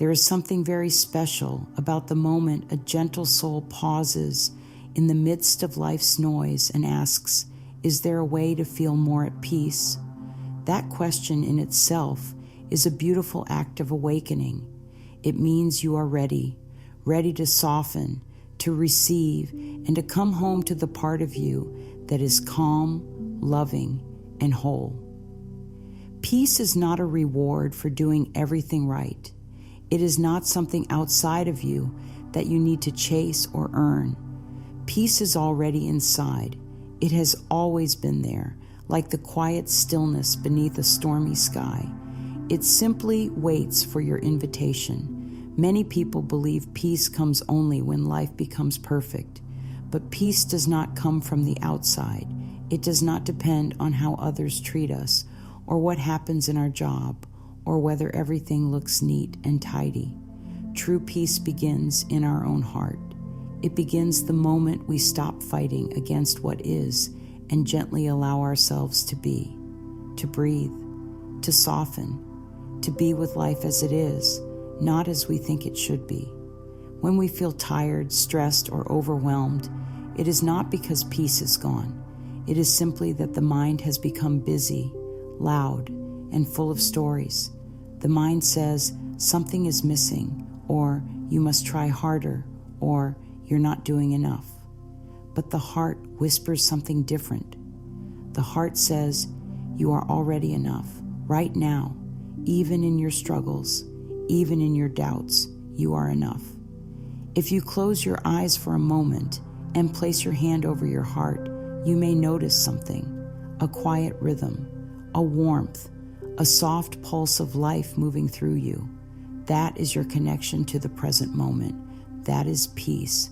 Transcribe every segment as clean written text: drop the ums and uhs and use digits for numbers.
There is something very special about the moment a gentle soul pauses in the midst of life's noise and asks, "Is there a way to feel more at peace?" That question in itself is a beautiful act of awakening. It means you are ready to soften, to receive, and to come home to the part of you that is calm, loving, and whole. Peace is not a reward for doing everything right. It is not something outside of you that you need to chase or earn. Peace is already inside. It has always been there, like the quiet stillness beneath a stormy sky. It simply waits for your invitation. Many people believe peace comes only when life becomes perfect, but peace does not come from the outside. It does not depend on how others treat us, or what happens in our job, or whether everything looks neat and tidy. True peace begins in our own heart. It begins the moment we stop fighting against what is and gently allow ourselves to be, to breathe, to soften, to be with life as it is, not as we think it should be. When we feel tired, stressed, or overwhelmed, it is not because peace is gone. It is simply that the mind has become busy, loud, and full of stories. The mind says something is missing, or you must try harder, or you're not doing enough. But the heart whispers something different. The heart says you are already enough, right now, even in your struggles, even in your doubts, you are enough. If you close your eyes for a moment and place your hand over your heart, you may notice something, a quiet rhythm, a warmth, a soft pulse of life moving through you. That is your connection to the present moment. That is peace.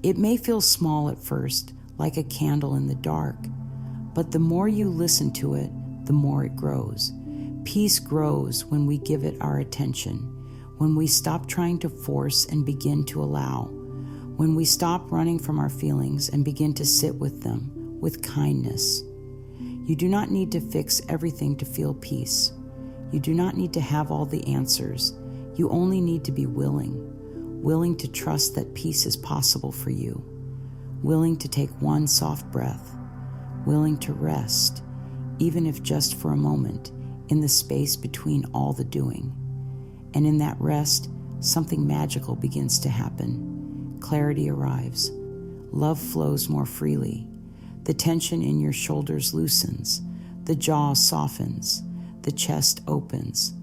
It may feel small at first, like a candle in the dark, but the more you listen to it, the more it grows. Peace grows when we give it our attention, when we stop trying to force and begin to allow, when we stop running from our feelings and begin to sit with them with kindness. You do not need to fix everything to feel peace. You do not need to have all the answers. You only need to be willing to trust that peace is possible for you, willing to take one soft breath, willing to rest, even if just for a moment, in the space between all the doing. And in that rest, something magical begins to happen. Clarity arrives. Love flows more freely. The tension in your shoulders loosens. The jaw softens. The chest opens.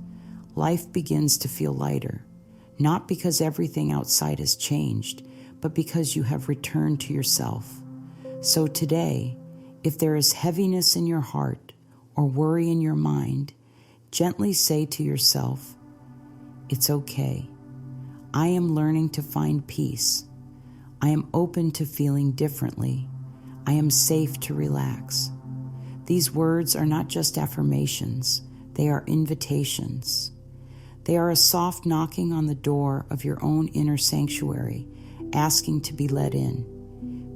Life begins to feel lighter, not because everything outside has changed, but because you have returned to yourself. So today, if there is heaviness in your heart or worry in your mind, gently say to yourself, "It's okay. I am learning to find peace. I am open to feeling differently. I am safe to relax." These words are not just affirmations, they are invitations. They are a soft knocking on the door of your own inner sanctuary, asking to be let in.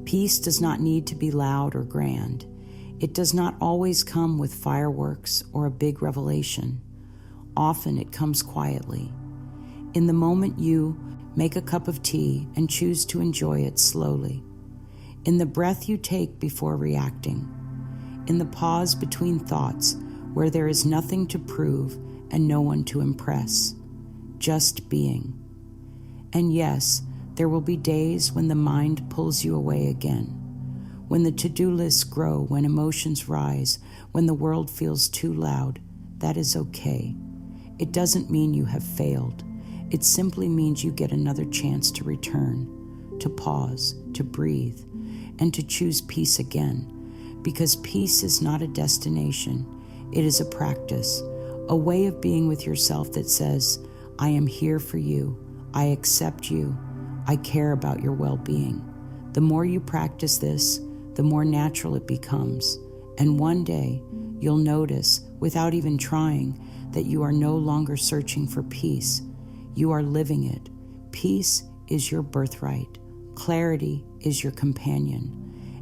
Peace does not need to be loud or grand. It does not always come with fireworks or a big revelation. Often it comes quietly. In the moment you make a cup of tea and choose to enjoy it slowly. In the breath you take before reacting. In the pause between thoughts where there is nothing to prove and no one to impress. Just being. And yes, there will be days when the mind pulls you away again. When the to-do lists grow, when emotions rise, when the world feels too loud. That is okay. It doesn't mean you have failed. It simply means you get another chance to return, to pause, to breathe, and to choose peace again. Because peace is not a destination. It is a practice, a way of being with yourself that says, "I am here for you. I accept you. I care about your well-being." The more you practice this, the more natural it becomes. And one day, you'll notice, without even trying, that you are no longer searching for peace. You are living it. Peace is your birthright. Clarity is your companion.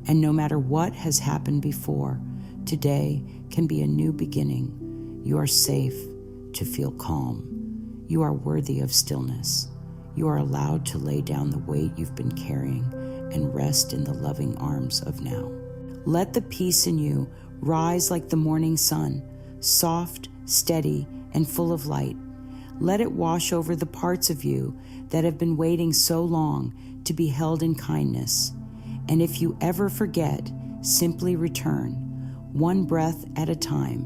And no matter what has happened before, today can be a new beginning. You are safe to feel calm. You are worthy of stillness. You are allowed to lay down the weight you've been carrying and rest in the loving arms of now. Let the peace in you rise like the morning sun, soft, steady, and full of light. Let it wash over the parts of you that have been waiting so long to be held in kindness. And if you ever forget, simply return, one breath at a time,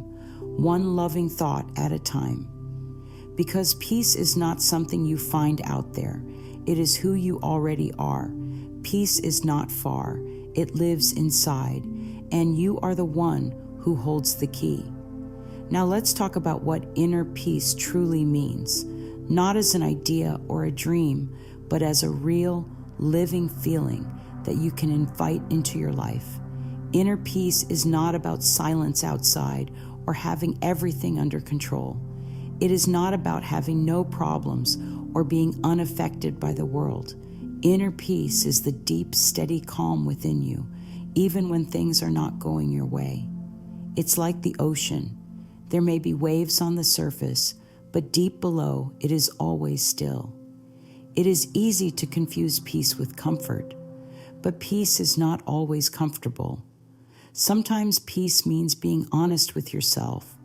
one loving thought at a time. Because peace is not something you find out there. It is who you already are. Peace is not far. It lives inside, and you are the one who holds the key. Now let's talk about what inner peace truly means, not as an idea or a dream, but as a real, living feeling that you can invite into your life. Inner peace is not about silence outside or having everything under control. It is not about having no problems or being unaffected by the world. Inner peace is the deep, steady calm within you, even when things are not going your way. It's like the ocean. There may be waves on the surface, but deep below, it is always still. It is easy to confuse peace with comfort, but peace is not always comfortable. Sometimes peace means being honest with yourself.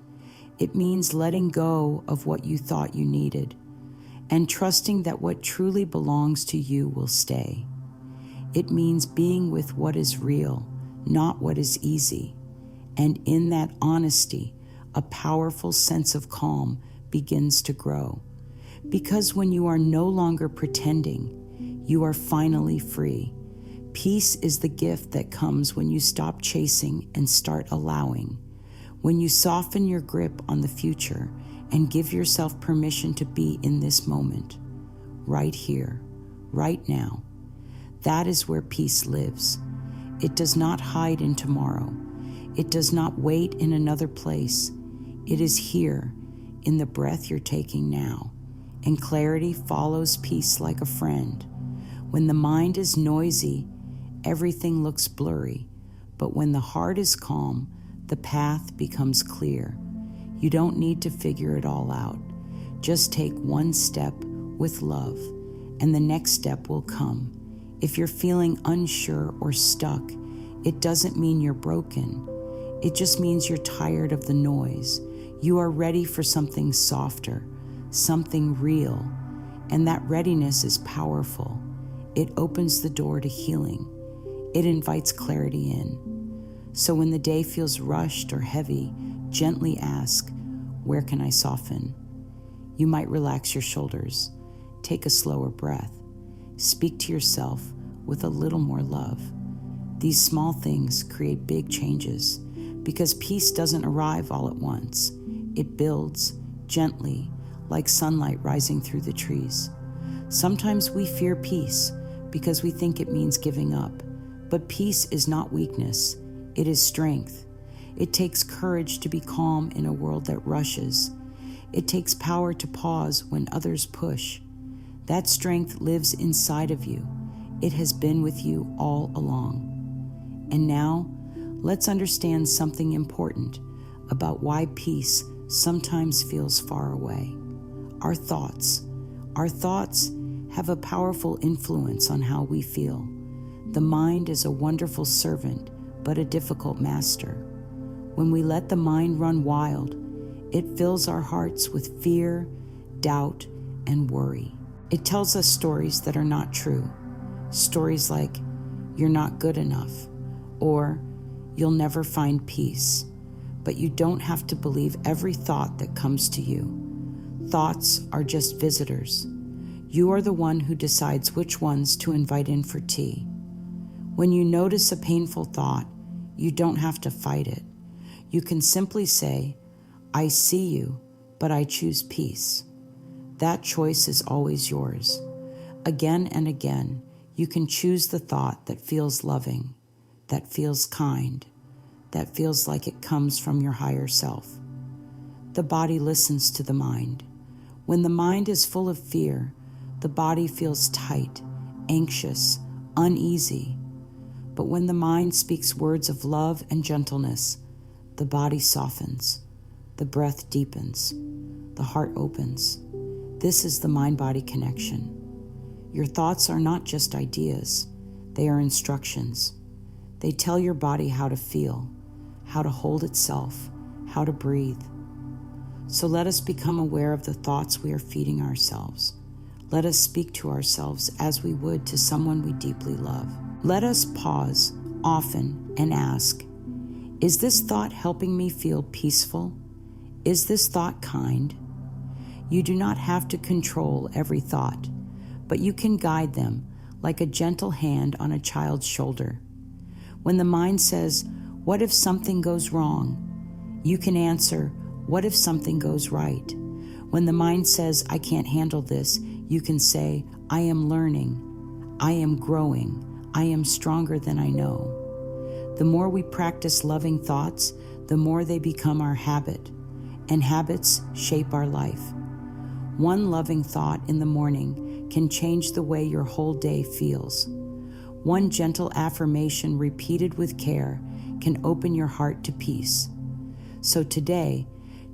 It means letting go of what you thought you needed and trusting that what truly belongs to you will stay. It means being with what is real, not what is easy. And in that honesty, a powerful sense of calm begins to grow. Because when you are no longer pretending, you are finally free. Peace is the gift that comes when you stop chasing and start allowing. When you soften your grip on the future and give yourself permission to be in this moment, right here, right now. That is where peace lives. It does not hide in tomorrow. It does not wait in another place. It is here, in the breath you're taking now. And clarity follows peace like a friend. When the mind is noisy, everything looks blurry. But when the heart is calm, the path becomes clear. You don't need to figure it all out. Just take one step with love, and the next step will come. If you're feeling unsure or stuck, it doesn't mean you're broken. It just means you're tired of the noise. You are ready for something softer, something real, and that readiness is powerful. It opens the door to healing. It invites clarity in. So when the day feels rushed or heavy, gently ask, where can I soften? You might relax your shoulders, take a slower breath, speak to yourself with a little more love. These small things create big changes because peace doesn't arrive all at once. It builds gently, like sunlight rising through the trees. Sometimes we fear peace because we think it means giving up, but peace is not weakness. It is strength. It takes courage to be calm in a world that rushes. It takes power to pause when others push. That strength lives inside of you. It has been with you all along. And now, let's understand something important about why peace sometimes feels far away. Our thoughts. Our thoughts have a powerful influence on how we feel. The mind is a wonderful servant, but a difficult master. When we let the mind run wild, it fills our hearts with fear, doubt, and worry. It tells us stories that are not true. Stories like, you're not good enough, or you'll never find peace. But you don't have to believe every thought that comes to you. Thoughts are just visitors. You are the one who decides which ones to invite in for tea. When you notice a painful thought, you don't have to fight it. You can simply say, I see you, but I choose peace. That choice is always yours. Again and again, you can choose the thought that feels loving, that feels kind, that feels like it comes from your higher self. The body listens to the mind. When the mind is full of fear, the body feels tight, anxious, uneasy. But when the mind speaks words of love and gentleness, the body softens, the breath deepens, the heart opens. This is the mind-body connection. Your thoughts are not just ideas. They are instructions. They tell your body how to feel, how to hold itself, how to breathe. So let us become aware of the thoughts we are feeding ourselves. Let us speak to ourselves as we would to someone we deeply love. Let us pause often and ask, is this thought helping me feel peaceful? Is this thought kind? You do not have to control every thought, but you can guide them like a gentle hand on a child's shoulder. When the mind says, what if something goes wrong? You can answer, what if something goes right? When the mind says, I can't handle this, you can say, I am learning, I am growing, I am stronger than I know. The more we practice loving thoughts, the more they become our habit, and habits shape our life. One loving thought in the morning can change the way your whole day feels. One gentle affirmation repeated with care can open your heart to peace. So today,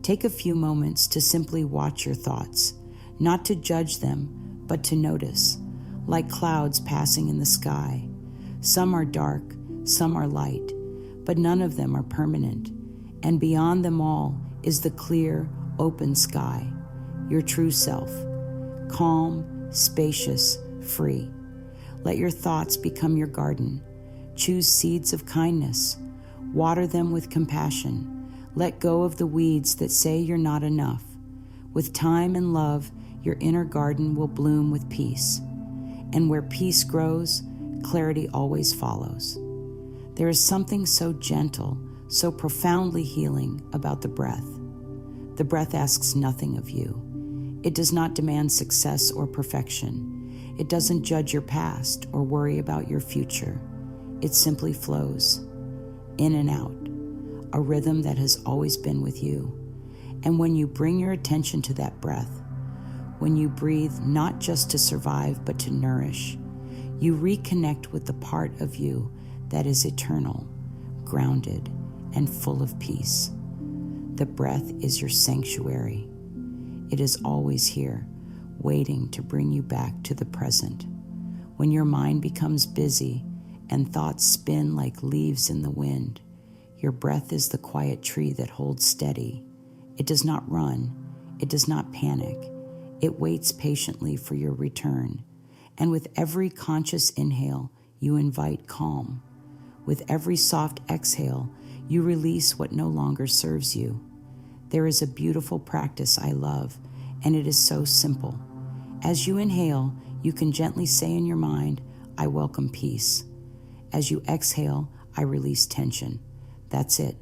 take a few moments to simply watch your thoughts, not to judge them, but to notice, like clouds passing in the sky. Some are dark, some are light, but none of them are permanent. And beyond them all is the clear, open sky. Your true self, calm, spacious, free. Let your thoughts become your garden. Choose seeds of kindness. Water them with compassion. Let go of the weeds that say you're not enough. With time and love, your inner garden will bloom with peace. And where peace grows, clarity always follows. There is something so gentle, so profoundly healing about the breath. The breath asks nothing of you. It does not demand success or perfection. It doesn't judge your past or worry about your future. It simply flows, in and out, a rhythm that has always been with you. And when you bring your attention to that breath, when you breathe not just to survive but to nourish, you reconnect with the part of you that is eternal, grounded, and full of peace. The breath is your sanctuary. It is always here, waiting to bring you back to the present. When your mind becomes busy and thoughts spin like leaves in the wind, your breath is the quiet tree that holds steady. It does not run. It does not panic. It waits patiently for your return. And with every conscious inhale, you invite calm. With every soft exhale, you release what no longer serves you. There is a beautiful practice I love, and it is so simple. As you inhale, you can gently say in your mind, I welcome peace. As you exhale, I release tension. That's it.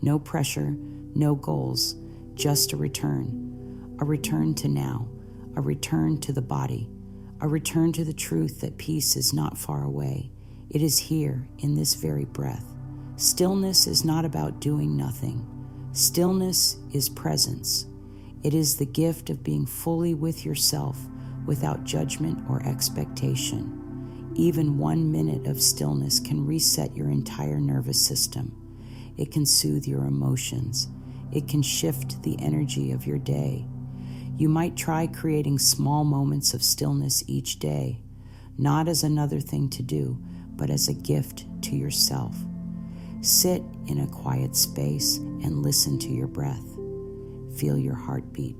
No pressure, no goals, just a return. A return to now, a return to the body, a return to the truth that peace is not far away. It is here in this very breath. Stillness is not about doing nothing. Stillness is presence. It is the gift of being fully with yourself without judgment or expectation. Even 1 minute of stillness can reset your entire nervous system. It can soothe your emotions. It can shift the energy of your day. You might try creating small moments of stillness each day, not as another thing to do, but as a gift to yourself. Sit in a quiet space and listen to your breath. Feel your heartbeat.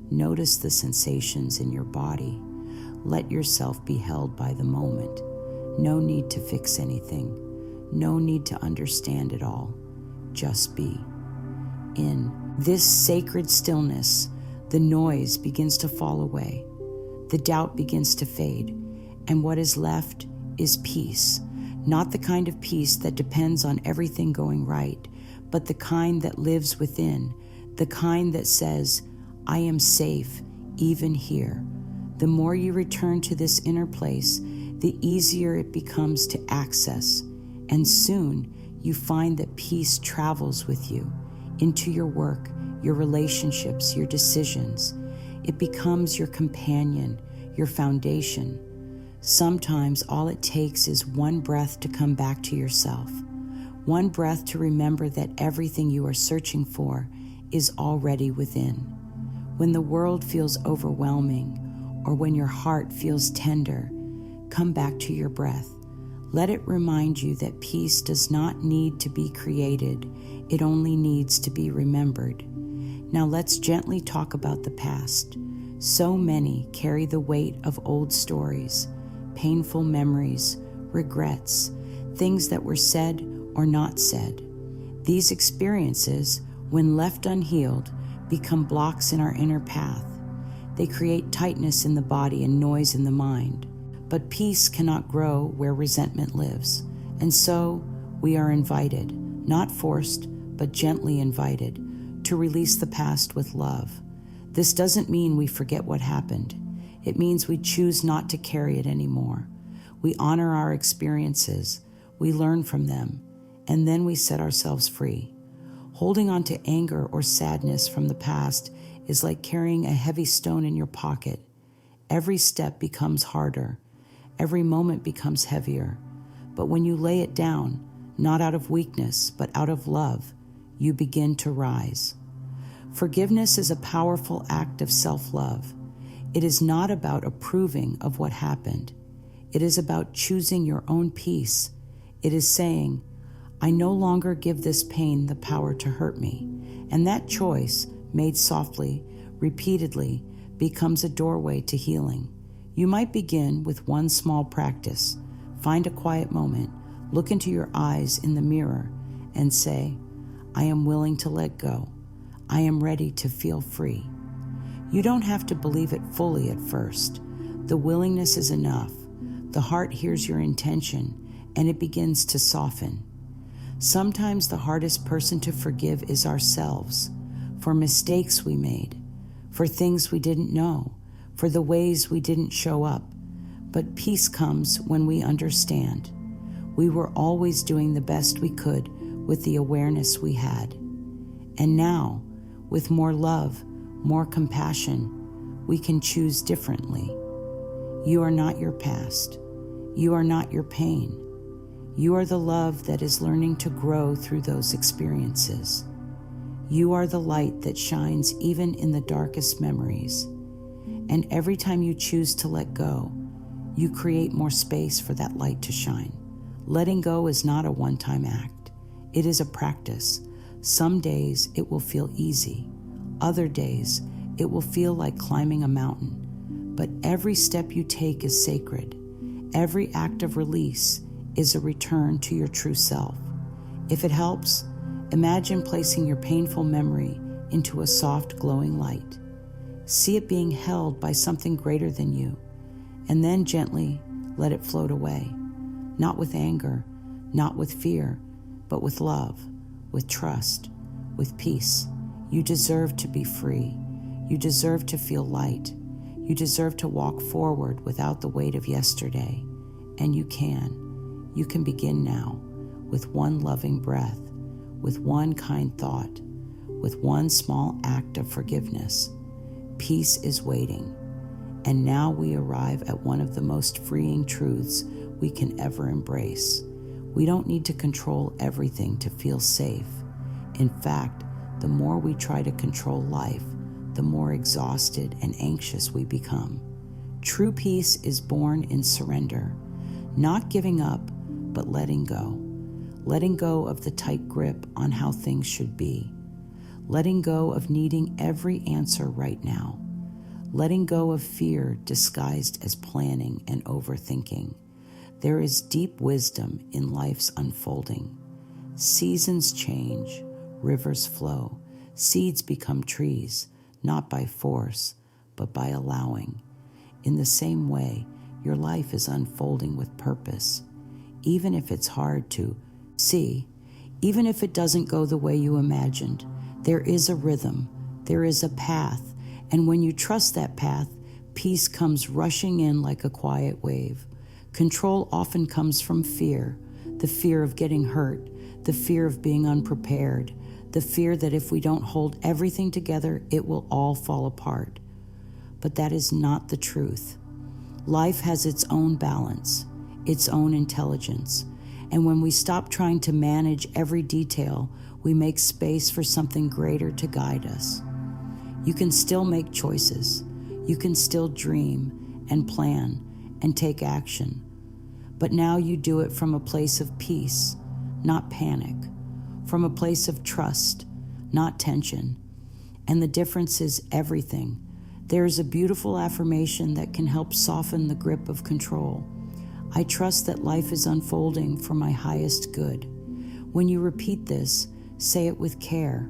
Notice the sensations in your body. Let yourself be held by the moment. No need to fix anything. No need to understand it all. Just be. In this sacred stillness, the noise begins to fall away. The doubt begins to fade. And what is left is peace. Not the kind of peace that depends on everything going right, but the kind that lives within, the kind that says, I am safe, even here. The more you return to this inner place, the easier it becomes to access. And soon, you find that peace travels with you into your work, your relationships, your decisions. It becomes your companion, your foundation. Sometimes all it takes is one breath to come back to yourself. One breath to remember that everything you are searching for is already within. When the world feels overwhelming, or when your heart feels tender, come back to your breath. Let it remind you that peace does not need to be created, it only needs to be remembered. Now let's gently talk about the past. So many carry the weight of old stories, painful memories, regrets, things that were said or not said. These experiences, when left unhealed, become blocks in our inner path. They create tightness in the body and noise in the mind. But peace cannot grow where resentment lives. And so we are invited, not forced, but gently invited, to release the past with love. This doesn't mean we forget what happened. It means we choose not to carry it anymore. We honor our experiences, we learn from them, and then we set ourselves free. Holding on to anger or sadness from the past is like carrying a heavy stone in your pocket. Every step becomes harder. Every moment becomes heavier. But when you lay it down, not out of weakness, but out of love, you begin to rise. Forgiveness is a powerful act of self-love. It is not about approving of what happened. It is about choosing your own peace. It is saying, I no longer give this pain the power to hurt me. And that choice, made softly, repeatedly, becomes a doorway to healing. You might begin with one small practice. Find a quiet moment, look into your eyes in the mirror, and say, I am willing to let go. I am ready to feel free. You don't have to believe it fully at first. The willingness is enough. The heart hears your intention, and it begins to soften. Sometimes the hardest person to forgive is ourselves, for mistakes we made, for things we didn't know, for the ways we didn't show up. But peace comes when we understand. We were always doing the best we could with the awareness we had. And now, with more love, more compassion, we can choose differently. You are not your past. You are not your pain. You are the love that is learning to grow through those experiences. You are the light that shines even in the darkest memories. And every time you choose to let go, you create more space for that light to shine. Letting go is not a one-time act. It is a practice. Some days it will feel easy. Other days it will feel like climbing a mountain. But every step you take is sacred. Every act of release is a return to your true self. If it helps, imagine placing your painful memory into a soft, glowing light. See it being held by something greater than you, and then gently let it float away. Not with anger, not with fear, but with love, with trust, with peace. You deserve to be free. You deserve to feel light. You deserve to walk forward without the weight of yesterday. And you can. You can begin now with one loving breath, with one kind thought, with one small act of forgiveness. Peace is waiting. And now we arrive at one of the most freeing truths we can ever embrace. We don't need to control everything to feel safe. In fact, the more we try to control life, the more exhausted and anxious we become. True peace is born in surrender, not giving up, but letting go of the tight grip on how things should be, letting go of needing every answer right now, letting go of fear disguised as planning and overthinking. There is deep wisdom in life's unfolding. Seasons change, rivers flow, seeds become trees, not by force, but by allowing. In the same way, your life is unfolding with purpose. Even if it's hard to see, even if it doesn't go the way you imagined, there is a rhythm, there is a path, and when you trust that path, peace comes rushing in like a quiet wave. Control often comes from fear, the fear of getting hurt, the fear of being unprepared, the fear that if we don't hold everything together, it will all fall apart. But that is not the truth. Life has its own balance, its own intelligence. And when we stop trying to manage every detail, we make space for something greater to guide us. You can still make choices. You can still dream and plan and take action. But now you do it from a place of peace, not panic, from a place of trust, not tension. And the difference is everything. There is a beautiful affirmation that can help soften the grip of control. I trust that life is unfolding for my highest good. When you repeat this, say it with care.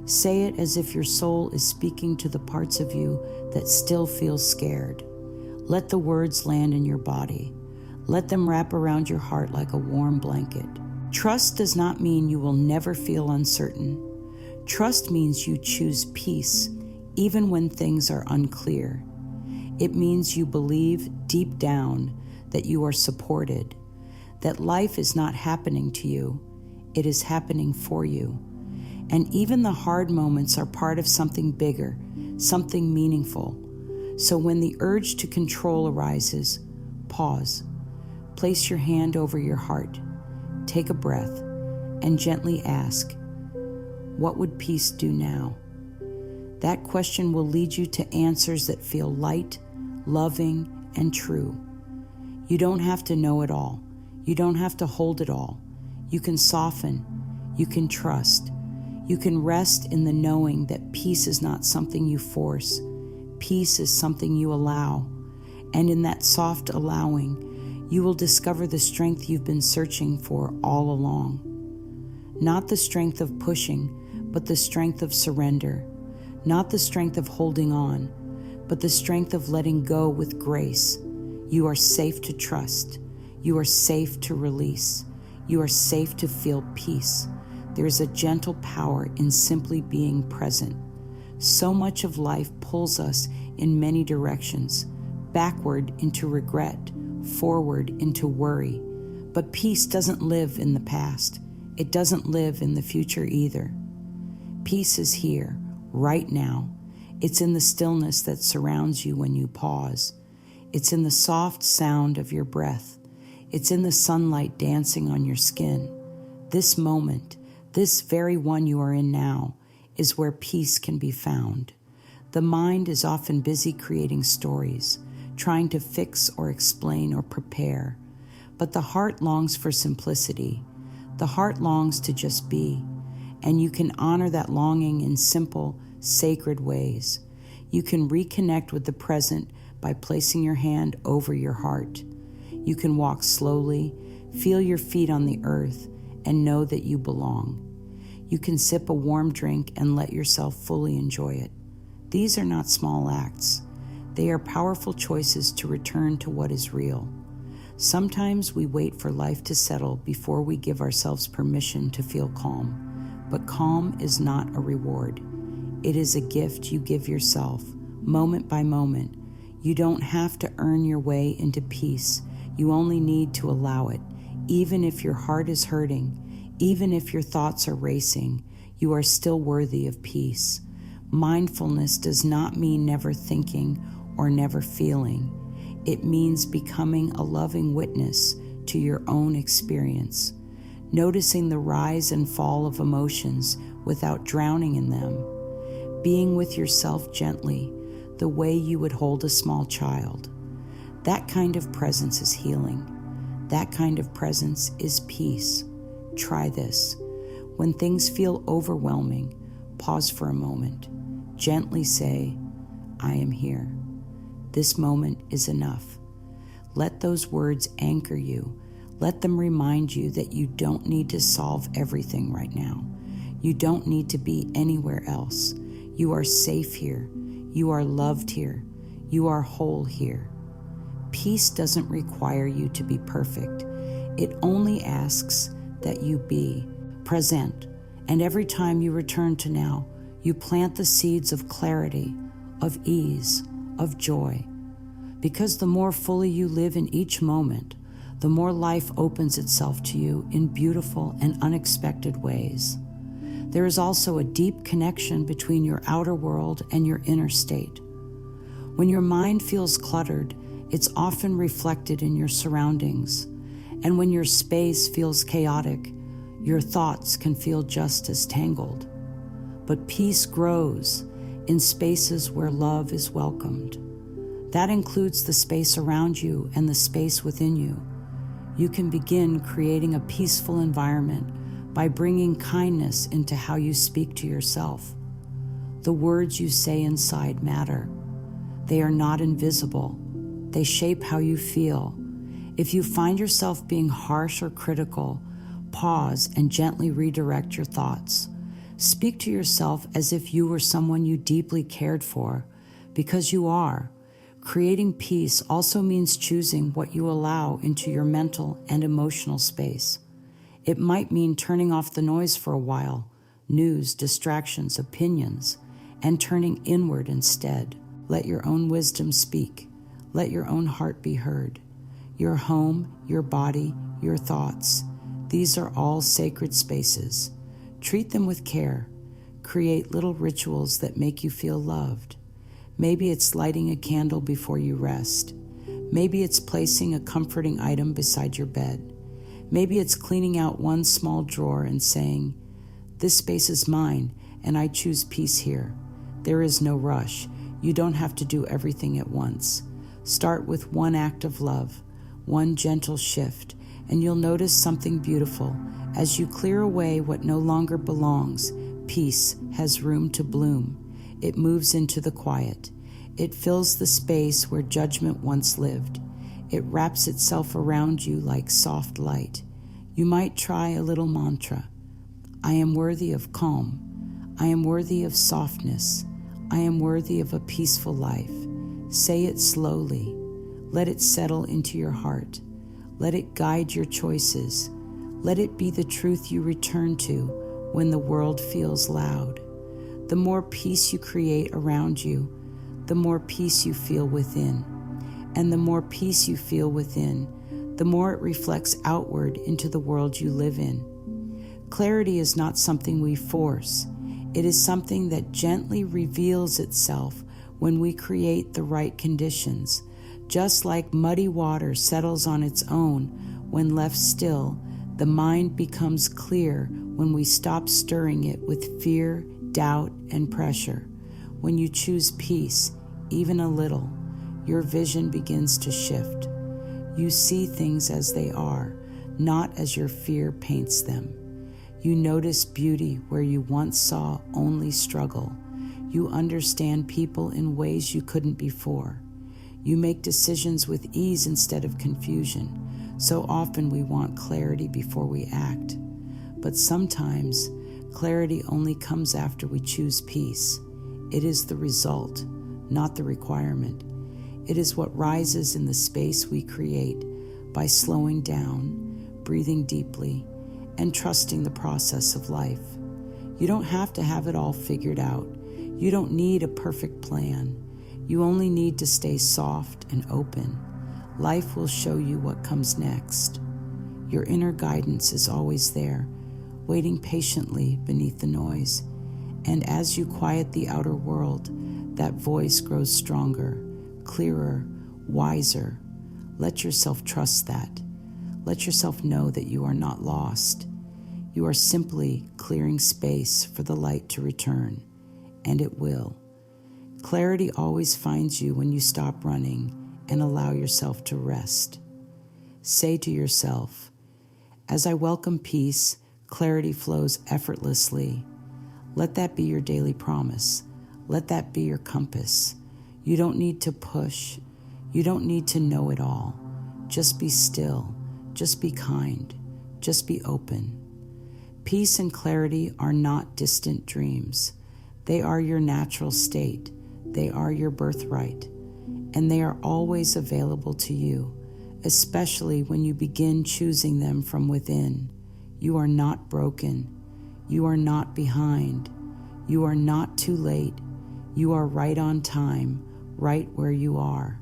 Say it as if your soul is speaking to the parts of you that still feel scared. Let the words land in your body. Let them wrap around your heart like a warm blanket. Trust does not mean you will never feel uncertain. Trust means you choose peace, even when things are unclear. It means you believe deep down that you are supported, that life is not happening to you, it is happening for you. And even the hard moments are part of something bigger, something meaningful. So when the urge to control arises, pause. Place your hand over your heart. Take a breath and gently ask, what would peace do now? That question will lead you to answers that feel light, loving, and true. You don't have to know it all. You don't have to hold it all. You can soften. You can trust. You can rest in the knowing that peace is not something you force. Peace is something you allow. And in that soft allowing, you will discover the strength you've been searching for all along. Not the strength of pushing, but the strength of surrender. Not the strength of holding on, but the strength of letting go with grace. You are safe to trust. You are safe to release. You are safe to feel peace. There is a gentle power in simply being present. So much of life pulls us in many directions, backward into regret, forward into worry. But peace doesn't live in the past. It doesn't live in the future either. Peace is here, right now. It's in the stillness that surrounds you when you pause. It's in the soft sound of your breath. It's in the sunlight dancing on your skin. This moment, this very one you are in now, is where peace can be found. The mind is often busy creating stories, trying to fix or explain or prepare. But the heart longs for simplicity. The heart longs to just be. And you can honor that longing in simple, sacred ways. You can reconnect with the present by placing your hand over your heart. You can walk slowly, feel your feet on the earth, and know that you belong. You can sip a warm drink and let yourself fully enjoy it. These are not small acts. They are powerful choices to return to what is real. Sometimes we wait for life to settle before we give ourselves permission to feel calm. But calm is not a reward. It is a gift you give yourself, moment by moment. You don't have to earn your way into peace. You only need to allow it. Even if your heart is hurting, even if your thoughts are racing, you are still worthy of peace. Mindfulness does not mean never thinking or never feeling. It means becoming a loving witness to your own experience, noticing the rise and fall of emotions without drowning in them, being with yourself gently, the way you would hold a small child. That kind of presence is healing. That kind of presence is peace. Try this. When things feel overwhelming, pause for a moment. Gently say, I am here. This moment is enough. Let those words anchor you. Let them remind you that you don't need to solve everything right now. You don't need to be anywhere else. You are safe here. You are loved here. You are whole here. Peace doesn't require you to be perfect. It only asks that you be present. And every time you return to now, you plant the seeds of clarity, of ease, of joy. Because the more fully you live in each moment, the more life opens itself to you in beautiful and unexpected ways. There is also a deep connection between your outer world and your inner state. When your mind feels cluttered, it's often reflected in your surroundings. And when your space feels chaotic, your thoughts can feel just as tangled. But peace grows in spaces where love is welcomed. That includes the space around you and the space within you. You can begin creating a peaceful environment by bringing kindness into how you speak to yourself. The words you say inside matter. They are not invisible. They shape how you feel. If you find yourself being harsh or critical, pause and gently redirect your thoughts. Speak to yourself as if you were someone you deeply cared for, because you are. Creating peace also means choosing what you allow into your mental and emotional space. It might mean turning off the noise for a while, news, distractions, opinions, and turning inward instead. Let your own wisdom speak. Let your own heart be heard. Your home, your body, your thoughts, these are all sacred spaces. Treat them with care. Create little rituals that make you feel loved. Maybe it's lighting a candle before you rest. Maybe it's placing a comforting item beside your bed. Maybe it's cleaning out one small drawer and saying, "This space is mine, and I choose peace here." There is no rush. You don't have to do everything at once. Start with one act of love, one gentle shift, and you'll notice something beautiful. As you clear away what no longer belongs, peace has room to bloom. It moves into the quiet. It fills the space where judgment once lived. It wraps itself around you like soft light. You might try a little mantra. I am worthy of calm. I am worthy of softness. I am worthy of a peaceful life. Say it slowly. Let it settle into your heart. Let it guide your choices. Let it be the truth you return to when the world feels loud. The more peace you create around you, the more peace you feel within. And the more peace you feel within, the more it reflects outward into the world you live in. Clarity is not something we force. It is something that gently reveals itself when we create the right conditions. Just like muddy water settles on its own when left still, the mind becomes clear when we stop stirring it with fear, doubt, and pressure. When you choose peace, even a little, your vision begins to shift. You see things as they are, not as your fear paints them. You notice beauty where you once saw only struggle. You understand people in ways you couldn't before. You make decisions with ease instead of confusion. So often we want clarity before we act. But sometimes clarity only comes after we choose peace. It is the result, not the requirement. It is what rises in the space we create by slowing down, breathing deeply, and trusting the process of life. You don't have to have it all figured out. You don't need a perfect plan. You only need to stay soft and open. Life will show you what comes next. Your inner guidance is always there, waiting patiently beneath the noise. And as you quiet the outer world, that voice grows stronger, clearer, wiser. Let yourself trust that. Let yourself know that you are not lost. You are simply clearing space for the light to return, and it will. Clarity always finds you when you stop running and allow yourself to rest. Say to yourself, as I welcome peace, clarity flows effortlessly. Let that be your daily promise. Let that be your compass. You don't need to push. You don't need to know it all. Just be still. Just be kind. Just be open. Peace and clarity are not distant dreams. They are your natural state. They are your birthright. And they are always available to you, especially when you begin choosing them from within. You are not broken. You are not behind. You are not too late. You are right on time, right where you are.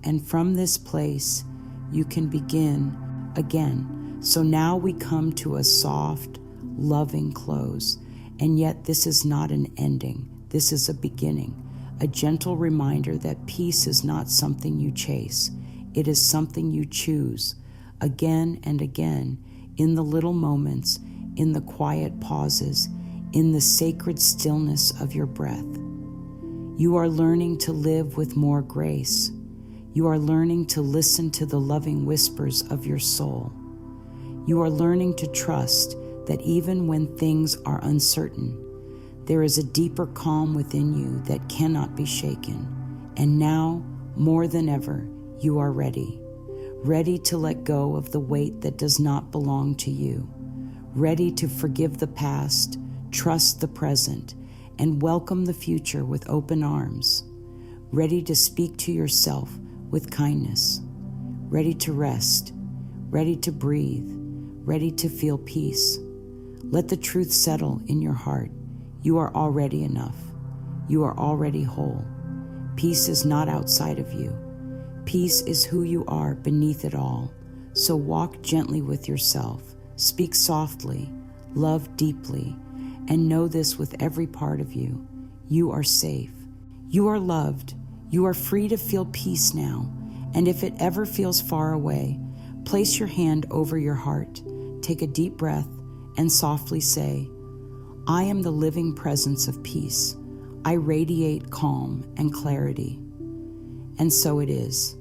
And from this place, you can begin again. So now we come to a soft, loving close. And yet this is not an ending. This is a beginning. A gentle reminder that peace is not something you chase. It is something you choose again and again, in the little moments, in the quiet pauses, in the sacred stillness of your breath. You are learning to live with more grace. You are learning to listen to the loving whispers of your soul. You are learning to trust that even when things are uncertain, there is a deeper calm within you that cannot be shaken. And now, more than ever, you are ready. Ready to let go of the weight that does not belong to you. Ready to forgive the past, trust the present, and welcome the future with open arms. Ready to speak to yourself with kindness. Ready to rest. Ready to breathe. Ready to feel peace. Let the truth settle in your heart. You are already enough. You are already whole. Peace is not outside of you. Peace is who you are beneath it all. So walk gently with yourself. Speak softly. Love deeply. And know this with every part of you. You are safe. You are loved. You are free to feel peace now. And if it ever feels far away, place your hand over your heart. Take a deep breath and softly say, I am the living presence of peace. I radiate calm and clarity. And so it is.